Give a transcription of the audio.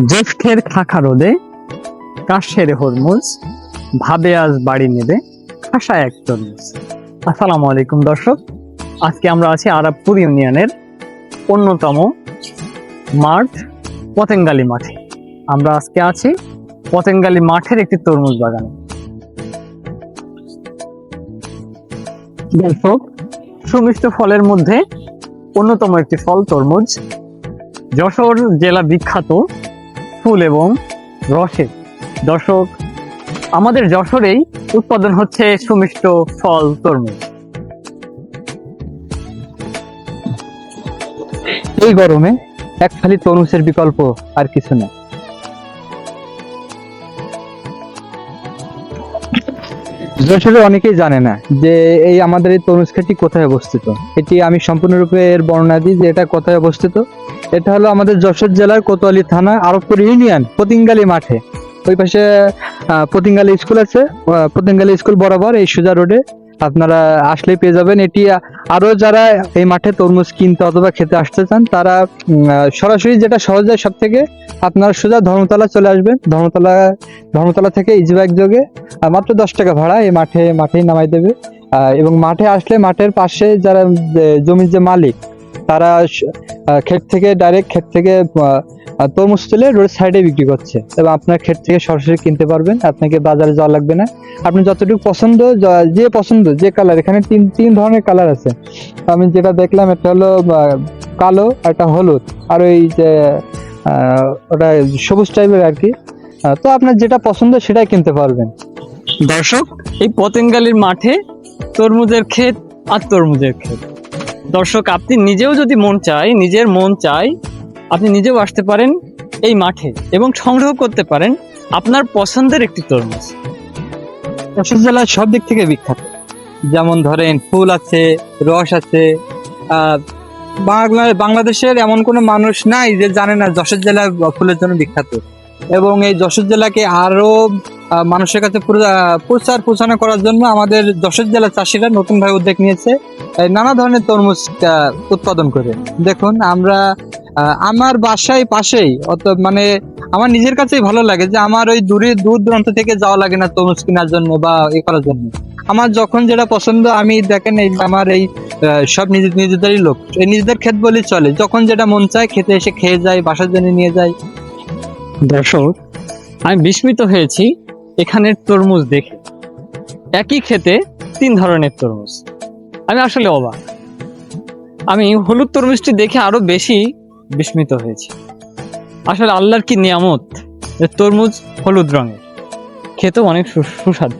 জ্যৈষ্ঠের খাখা রোদে কাশের হরমুজ ভাবে আজ বাড়ি নেবে খাসা এক তরমুজ। আসসালামু আলাইকুম দর্শক, আজকে আমরা আছি আরাবপুর ইউনিয়নের অন্যতম মাঠ পতেঙ্গালী মাঠে। আমরা আজকে আছি পতেঙ্গালী মাঠের একটি তরমুজ বাগানে। দর্শক, সুমিষ্ট ফলের মধ্যে অন্যতম একটি ফল তরমুজ। যশোর জেলা বিখ্যাত ফুল এবং রসে। দর্শক, আমাদের যশোরেই উৎপাদন হচ্ছে সুমিষ্ট ফল তরমুজ। এই গরমে এক ফালি তরমুজের বিকল্প আর কিছু না। যশোরে অনেকেই জানে না যে এই আমাদের এই তরমুজ খেতটি কোথায় অবস্থিত। এটি আমি সম্পূর্ণরূপে এর বর্ণনা দিই যে এটা কোথায় অবস্থিত। এটা হলো আমাদের যশোর জেলার কোতোয়ালি থানা আরবপুর ইউনিয়ন পতেঙ্গালী মাঠে। ওই পাশে পতেঙ্গালী স্কুল আছে, পতেঙ্গালী স্কুল বরাবর এই সোজা রোডে আপনারা আসলেই পেয়ে যাবেন। এটি আরো যারা এই মাঠে তরমুজ কিনতে অথবা খেতে আসতে চান তারা সরাসরি যেটা সহজ হয় সব থেকে, আপনারা সোজা ধর্মতলা চলে আসবেন। ধর্মতলা থেকে ইজিবাইক যোগে মাত্র 10 টাকা ভাড়া এই মাঠেই নামাই দেবে। এবং মাঠে আসলে মাঠের পাশে যারা জমির যে মালিক তারা ক্ষেত থেকে তরমুজ তুলে রোড সাইডে বিক্রি করছে এবং আপনার ক্ষেত থেকে সরাসরি কিনতে পারবেন। আপনাকে বাজারে যাওয়া লাগবে না। আপনি যতটুকু পছন্দ যে কালার, এখানে তিন ধরনের কালার আছে। আমি যেটা দেখলাম এটা হলো কালো, একটা হলুদ, আর ওই যে ওটা সবুজ টাইপের আর কি। তো আপনার যেটা পছন্দ সেটাই কিনতে পারবেন। দর্শক, এই পতেঙ্গালীর মাঠে তরমুজের ক্ষেত আর তরমুজের ক্ষেত। দর্শক, আপনি নিজেও যদি নিজের মন চায় আপনি নিজেও আসতে পারেন এই মাঠে এবং সংগ্রহ করতে পারেন আপনার পছন্দের একটি তরমুজ। যশোর জেলা সব দিক থেকে বিখ্যাত, যেমন ধরেন ফুল আছে, রস আছে। বাংলাদেশের এমন কোনো মানুষ নাই যে জানে না যশোর জেলা ফুলের জন্য বিখ্যাত। এবং এই যশোর জেলাকে আরো মানুষের কাছে প্রচার করার জন্য আমাদের যশোর জেলা চাষিরা নতুনভাবে উদ্যোগ নিয়েছে নানা ধরনের তরমুজ উৎপাদন করে। দেখুন, আমার বাসায় পাশেই মানে আমার নিজের কাছেই ভালো লাগে যে আমার ওই দূর দূরান্ত থেকে যাওয়া লাগে না তরমুজ কেনার জন্য বা করার জন্য। আমার যখন যেটা পছন্দ, আমি দেখেন আমার এই সব নিজেদেরই লোক, নিজেদের ক্ষেত বলেই চলে। যখন যেটা মন চায় খেতে এসে খেয়ে যায়, বাসার জন্য নিয়ে যায়। দর্শক, আমি বিস্মিত হয়েছি এখানের তরমুজ দেখে। একই খেতে 3 ধরনের তরমুজ। আমি আসলে অবাক। আমি হলুদ তরমুজটি দেখে আরো বেশি বিস্মিত হয়েছি। আসলে আল্লাহর কি নিয়ামত, তরমুজ হলুদ রঙের, খেতেও অনেক সুস্বাদু।